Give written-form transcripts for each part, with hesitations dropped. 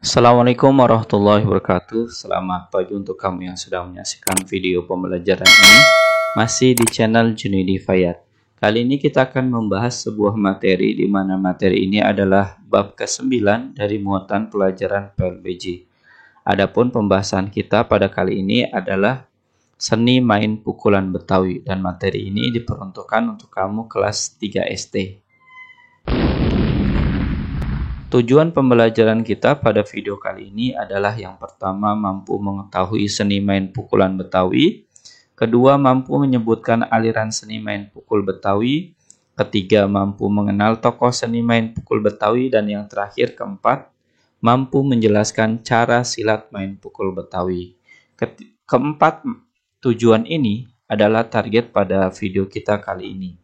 Assalamualaikum warahmatullahi wabarakatuh. Selamat pagi untuk kamu yang sedang menyaksikan video pembelajaran ini. Masih di channel Junaidi Fayat. Kali ini kita akan membahas sebuah materi di mana materi ini adalah bab ke-9 dari muatan pelajaran PLBJ. Adapun pembahasan kita pada kali ini adalah seni main pukulan Betawi dan materi ini diperuntukkan untuk kamu kelas 3 SD. Tujuan pembelajaran kita pada video kali ini adalah yang pertama mampu mengetahui seni main pukulan Betawi, kedua mampu menyebutkan aliran seni main pukul Betawi, ketiga mampu mengenal tokoh seni main pukul Betawi, dan yang terakhir keempat mampu menjelaskan cara silat main pukul Betawi. Keempat tujuan ini adalah target pada video kita kali ini.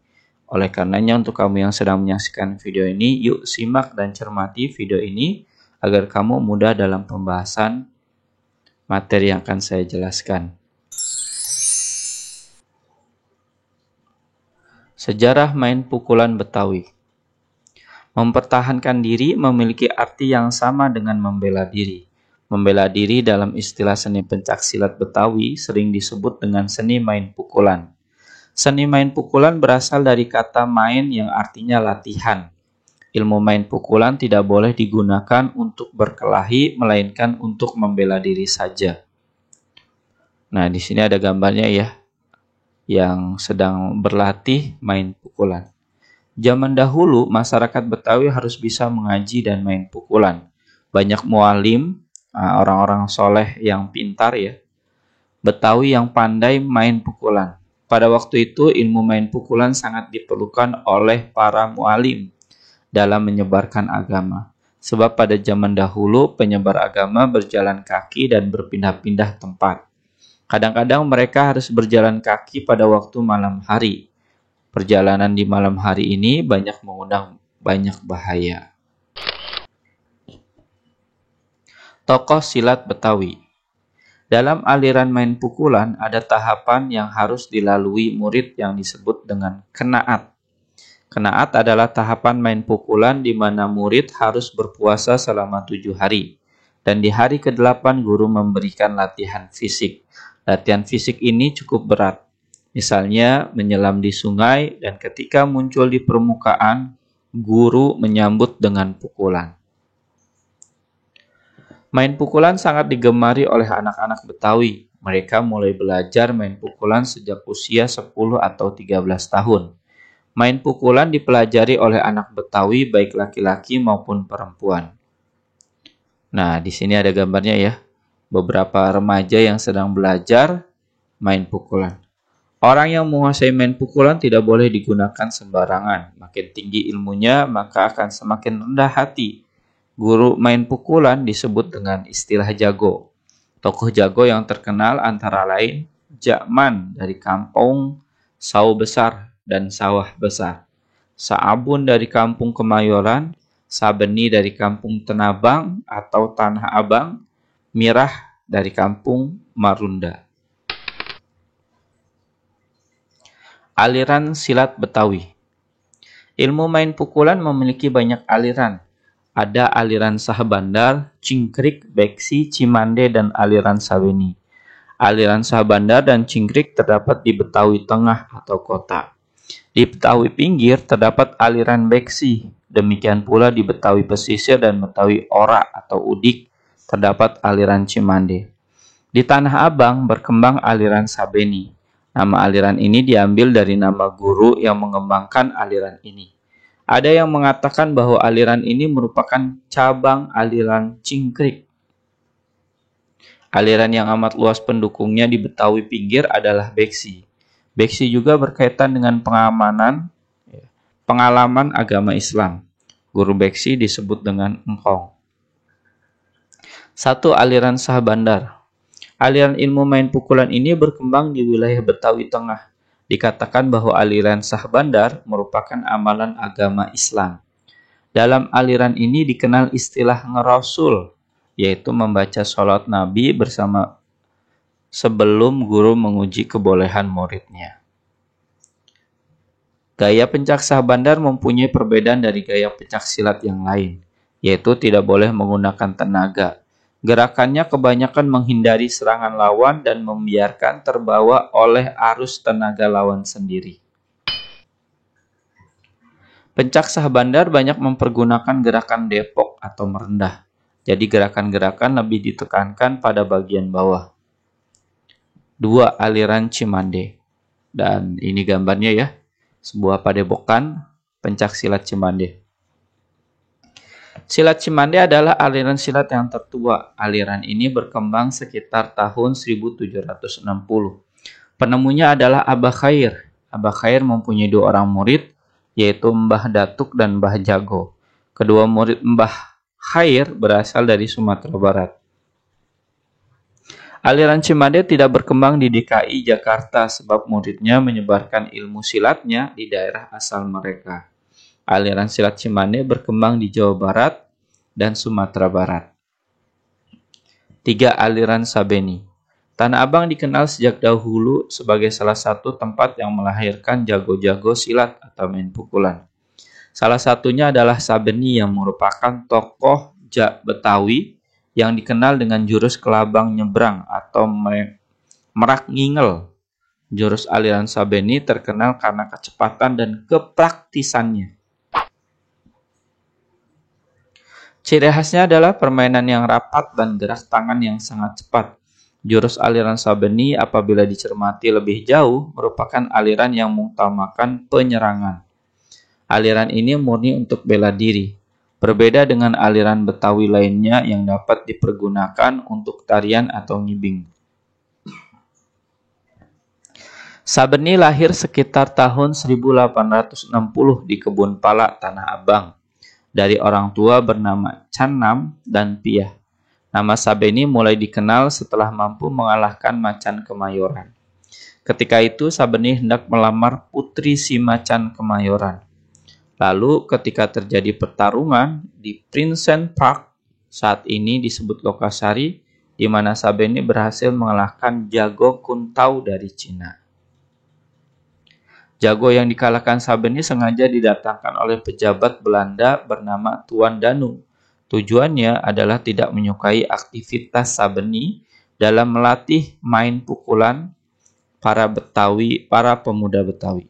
Oleh karenanya untuk kamu yang sedang menyaksikan video ini, yuk simak dan cermati video ini agar kamu mudah dalam pembahasan materi yang akan saya jelaskan. Sejarah main pukulan Betawi. Mempertahankan diri memiliki arti yang sama dengan membela diri. Membela diri dalam istilah seni pencaksilat Betawi sering disebut dengan seni main pukulan. Seni main pukulan berasal dari kata main yang artinya latihan. Ilmu main pukulan tidak boleh digunakan untuk berkelahi, melainkan untuk membela diri saja. Nah, di sini ada gambarnya ya, yang sedang berlatih main pukulan. Zaman dahulu, masyarakat Betawi harus bisa mengaji dan main pukulan. Banyak mualim, orang-orang soleh yang pintar ya, Betawi yang pandai main pukulan. Pada waktu itu, ilmu main pukulan sangat diperlukan oleh para mualim dalam menyebarkan agama. Sebab pada zaman dahulu, penyebar agama berjalan kaki dan berpindah-pindah tempat. Kadang-kadang mereka harus berjalan kaki pada waktu malam hari. Perjalanan di malam hari ini banyak mengundang banyak bahaya. Tokoh silat Betawi. Dalam aliran main pukulan, ada tahapan yang harus dilalui murid yang disebut dengan kenaat. Kenaat adalah tahapan main pukulan di mana murid harus berpuasa selama 7 hari. Dan di hari ke-8 guru memberikan latihan fisik. Latihan fisik ini cukup berat. Misalnya menyelam di sungai dan ketika muncul di permukaan, guru menyambut dengan pukulan. Main pukulan sangat digemari oleh anak-anak Betawi. Mereka mulai belajar main pukulan sejak usia 10 atau 13 tahun. Main pukulan dipelajari oleh anak Betawi baik laki-laki maupun perempuan. Nah, di sini ada gambarnya ya. Beberapa remaja yang sedang belajar main pukulan. Orang yang menguasai main pukulan tidak boleh digunakan sembarangan. Makin tinggi ilmunya, maka akan semakin rendah hati. Guru main pukulan disebut dengan istilah jago. Tokoh jago yang terkenal antara lain Jakman dari kampung Sawah Besar dan Sawah Besar, Saabun dari kampung Kemayoran, Sabeni dari kampung Tenabang atau Tanah Abang, Mirah dari kampung Marunda. Aliran silat Betawi. Ilmu main pukulan memiliki banyak aliran. Ada aliran Sahbandar, Cingkrik, Beksi, Cimande, dan aliran Sabeni. Aliran Sahbandar dan Cingkrik terdapat di Betawi Tengah atau kota. Di Betawi Pinggir terdapat aliran Beksi. Demikian pula di Betawi Pesisir dan Betawi Ora atau Udik terdapat aliran Cimande. Di Tanah Abang berkembang aliran Sabeni. Nama aliran ini diambil dari nama guru yang mengembangkan aliran ini. Ada yang mengatakan bahwa aliran ini merupakan cabang aliran Cingkrik. Aliran yang amat luas pendukungnya di Betawi Pinggir adalah Beksi. Beksi juga berkaitan dengan pengalaman agama Islam. Guru Beksi disebut dengan Engkong. 1. Aliran Sahbandar. Aliran ilmu main pukulan ini berkembang di wilayah Betawi Tengah. Dikatakan bahwa aliran Sahbandar merupakan amalan agama Islam. Dalam aliran ini dikenal istilah ngerosul, yaitu membaca sholat Nabi bersama sebelum guru menguji kebolehan muridnya. Gaya pencak Sahbandar mempunyai perbedaan dari gaya pencak silat yang lain. yaitu tidak boleh menggunakan tenaga. Gerakannya kebanyakan menghindari serangan lawan dan membiarkan terbawa oleh arus tenaga lawan sendiri. Pencak sahbandar banyak mempergunakan gerakan depok atau merendah. Jadi gerakan-gerakan lebih ditekankan pada bagian bawah. 2. Aliran Cimande. Dan ini gambarnya ya, sebuah padepokan pencak silat Cimande. Silat Cimande adalah aliran silat yang tertua. Aliran ini berkembang sekitar tahun 1760. Penemunya adalah Abah Khair. Abah Khair mempunyai 2 orang murid, yaitu Mbah Datuk dan Mbah Jago. Kedua murid Mbah Khair berasal dari Sumatera Barat. Aliran Cimande tidak berkembang di DKI Jakarta sebab muridnya menyebarkan ilmu silatnya di daerah asal mereka. Aliran silat Cimande berkembang di Jawa Barat dan Sumatera Barat. 3. Aliran Sabeni. Tanah Abang dikenal sejak dahulu sebagai salah satu tempat yang melahirkan jago-jago silat atau main pukulan. Salah satunya adalah Sabeni yang merupakan tokoh Betawi yang dikenal dengan jurus kelabang nyebrang atau merak ngingel. Jurus aliran Sabeni terkenal karena kecepatan dan kepraktisannya. Ciri khasnya adalah permainan yang rapat dan gerak tangan yang sangat cepat. Jurus aliran Sabeni apabila dicermati lebih jauh merupakan aliran yang mengutamakan penyerangan. Aliran ini murni untuk bela diri. Berbeda dengan aliran Betawi lainnya yang dapat dipergunakan untuk tarian atau ngibing. Sabeni lahir sekitar tahun 1860 di Kebun Pala, Tanah Abang, dari orang tua bernama Canam dan Piah. Nama Sabeni mulai dikenal setelah mampu mengalahkan Macan Kemayoran. Ketika itu Sabeni hendak melamar putri si Macan Kemayoran. Lalu ketika terjadi pertarungan di Prinsen Park, saat ini disebut Lokasari, di mana Sabeni berhasil mengalahkan Jago Kuntau dari Cina. Jago yang dikalahkan Sabeni sengaja didatangkan oleh pejabat Belanda bernama Tuan Danu. Tujuannya adalah tidak menyukai aktivitas Sabeni dalam melatih main pukulan para pemuda Betawi.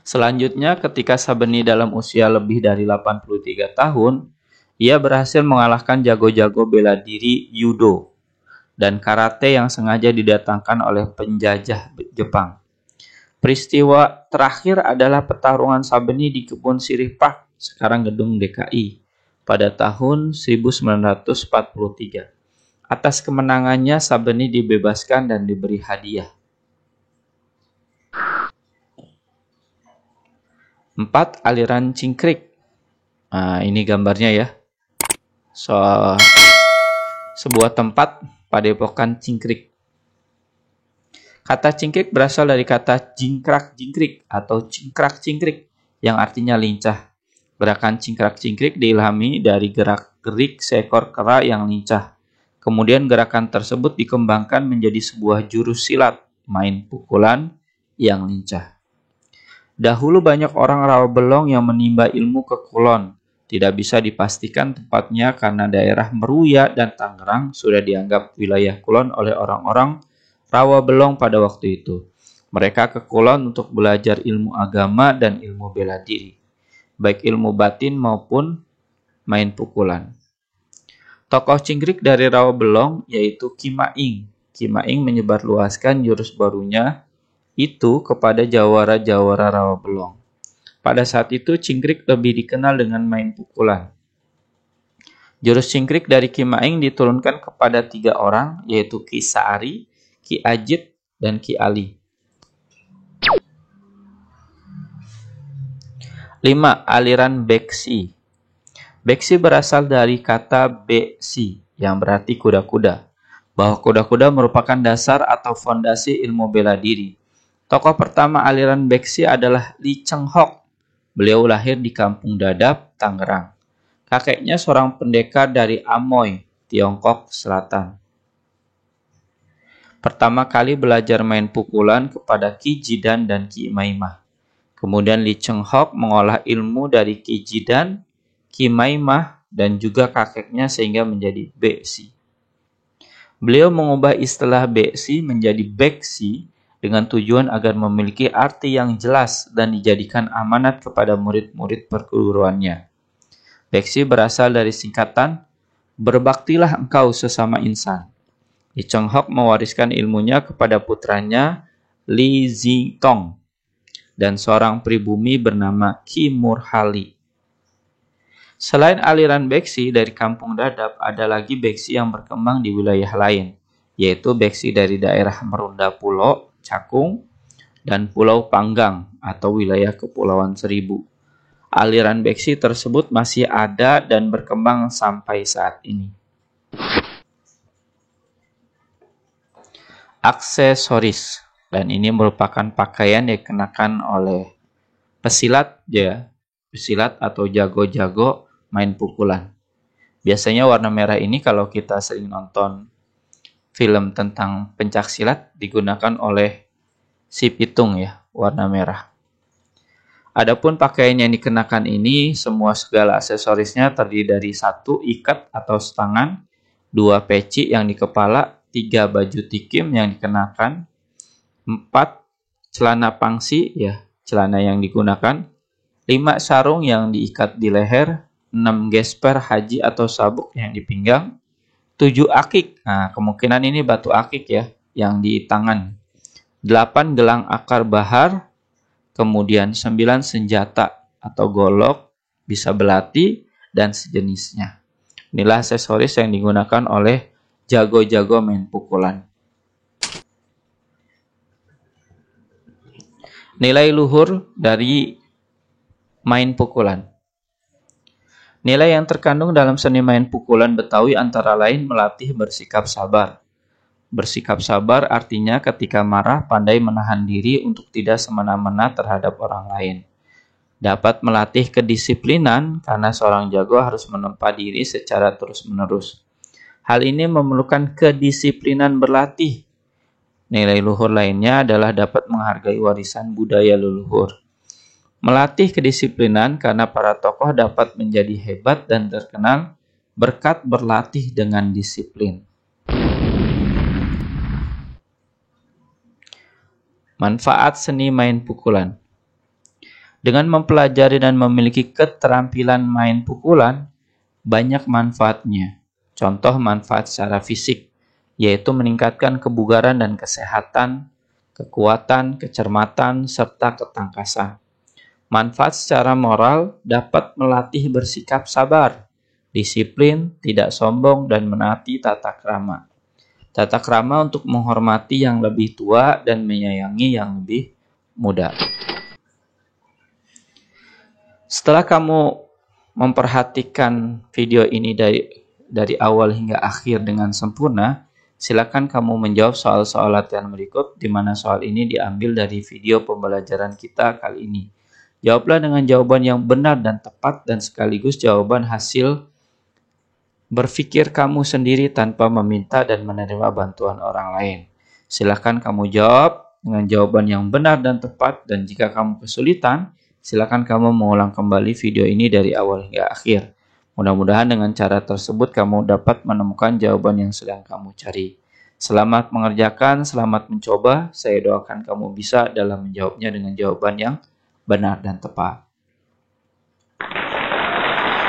Selanjutnya, ketika Sabeni dalam usia lebih dari 83 tahun, ia berhasil mengalahkan jago-jago bela diri Judo dan karate yang sengaja didatangkan oleh penjajah Jepang. Peristiwa terakhir adalah pertarungan Sabeni di Kebun Sirih Park, sekarang gedung DKI, pada tahun 1943. Atas kemenangannya, Sabeni dibebaskan dan diberi hadiah. 4. Aliran Cingkrik. Nah, ini gambarnya ya. Sebuah tempat padepokan cingkrik. Kata cingkrik berasal dari kata jingkrak-jingkrik atau cingkrak-cingkrik yang artinya lincah. Gerakan cingkrak-cingkrik diilhami dari gerak-gerik seekor kera yang lincah. Kemudian gerakan tersebut dikembangkan menjadi sebuah jurus silat, main pukulan yang lincah. Dahulu banyak orang Rawabelong yang menimba ilmu ke Kulon. Tidak bisa dipastikan tepatnya karena daerah Meruya dan Tangerang sudah dianggap wilayah Kulon oleh orang-orang Rawabelong pada waktu itu. Mereka ke Kulon untuk belajar ilmu agama dan ilmu bela diri, baik ilmu batin maupun main pukulan. Tokoh cingkrik dari Rawabelong yaitu Ki Maing. Ki Maing menyebarluaskan jurus barunya itu kepada jawara-jawara Rawabelong. Pada saat itu cingkrik lebih dikenal dengan main pukulan. Jurus cingkrik dari Ki Maing diturunkan kepada 3 orang, yaitu Ki Saari, Ki Ajit, dan Ki Ali. 5. Aliran Beksi. Beksi berasal dari kata beksi yang berarti kuda-kuda. Bahwa kuda-kuda merupakan dasar atau fondasi ilmu bela diri. Tokoh pertama aliran Beksi adalah Li Cheng Hock. Beliau lahir di Kampung Dadap, Tangerang. Kakeknya seorang pendekar dari Amoy, Tiongkok Selatan. Pertama kali belajar main pukulan kepada Ki Jidan dan Ki Maimah. Kemudian Li Cheng Hock mengolah ilmu dari Ki Jidan Kimaimah, dan juga kakeknya sehingga menjadi Beksi. Beliau mengubah istilah Beksi menjadi Beksi dengan tujuan agar memiliki arti yang jelas dan dijadikan amanat kepada murid-murid perguruannya. Beksi berasal dari singkatan berbaktilah engkau sesama insan. Li Chonghok mewariskan ilmunya kepada putranya Li Zitong dan seorang pribumi bernama Qi Murhali. Selain aliran Beksi dari Kampung Dadap, ada lagi Beksi yang berkembang di wilayah lain, yaitu Beksi dari daerah Merunda Pulo, Cakung, dan Pulau Panggang atau wilayah Kepulauan Seribu. Aliran Beksi tersebut masih ada dan berkembang sampai saat ini. Aksesoris, dan ini merupakan pakaian yang dikenakan oleh pesilat atau jago-jago main pukulan. Biasanya warna merah ini kalau kita sering nonton film tentang pencaksilat digunakan oleh si pitung ya, warna merah. Adapun pakaian yang dikenakan ini semua segala aksesorisnya terdiri dari 1 ikat atau setangan, 2 peci yang di kepala, 3 baju tikim yang dikenakan, 4 celana pangsi ya, celana yang digunakan, 5 sarung yang diikat di leher, 6 gesper haji atau sabuk yang di pinggang, 7 akik, nah kemungkinan ini batu akik ya, yang di tangan, 8 gelang akar bahar, kemudian 9 senjata atau golok, bisa belati, dan sejenisnya. Inilah aksesoris yang digunakan oleh jago-jago main pukulan. Nilai luhur dari main pukulan. Nilai yang terkandung dalam seni main pukulan Betawi antara lain melatih bersikap sabar. Bersikap sabar artinya ketika marah pandai menahan diri untuk tidak semena-mena terhadap orang lain. Dapat melatih kedisiplinan karena seorang jago harus menempa diri secara terus-menerus. Hal ini memerlukan kedisiplinan berlatih. Nilai luhur lainnya adalah dapat menghargai warisan budaya leluhur. Melatih kedisiplinan karena para tokoh dapat menjadi hebat dan terkenal berkat berlatih dengan disiplin. Manfaat seni main pukulan. Dengan mempelajari dan memiliki keterampilan main pukulan, banyak manfaatnya. Contoh manfaat secara fisik, yaitu meningkatkan kebugaran dan kesehatan, kekuatan, kecermatan, serta ketangkasan. Manfaat secara moral dapat melatih bersikap sabar, disiplin, tidak sombong, dan menaati tata krama. Tata krama untuk menghormati yang lebih tua dan menyayangi yang lebih muda. Setelah kamu memperhatikan video ini dari awal hingga akhir dengan sempurna, silakan kamu menjawab soal-soal latihan berikut, di mana soal ini diambil dari video pembelajaran kita kali ini. Jawablah dengan jawaban yang benar dan tepat dan sekaligus jawaban hasil berpikir kamu sendiri tanpa meminta dan menerima bantuan orang lain. Silakan kamu jawab dengan jawaban yang benar dan tepat, dan jika kamu kesulitan, silakan kamu mengulang kembali video ini dari awal hingga akhir. Mudah-mudahan dengan cara tersebut kamu dapat menemukan jawaban yang sedang kamu cari. Selamat mengerjakan, selamat mencoba. Saya doakan kamu bisa dalam menjawabnya dengan jawaban yang benar dan tepat.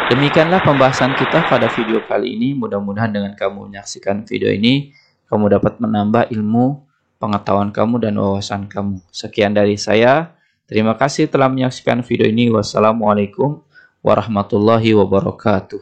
Demikianlah pembahasan kita pada video kali ini. Mudah-mudahan dengan kamu menyaksikan video ini, kamu dapat menambah ilmu, pengetahuan kamu, dan wawasan kamu. Sekian dari saya. Terima kasih telah menyaksikan video ini. Wassalamualaikum warahmatullahi wabarakatuh.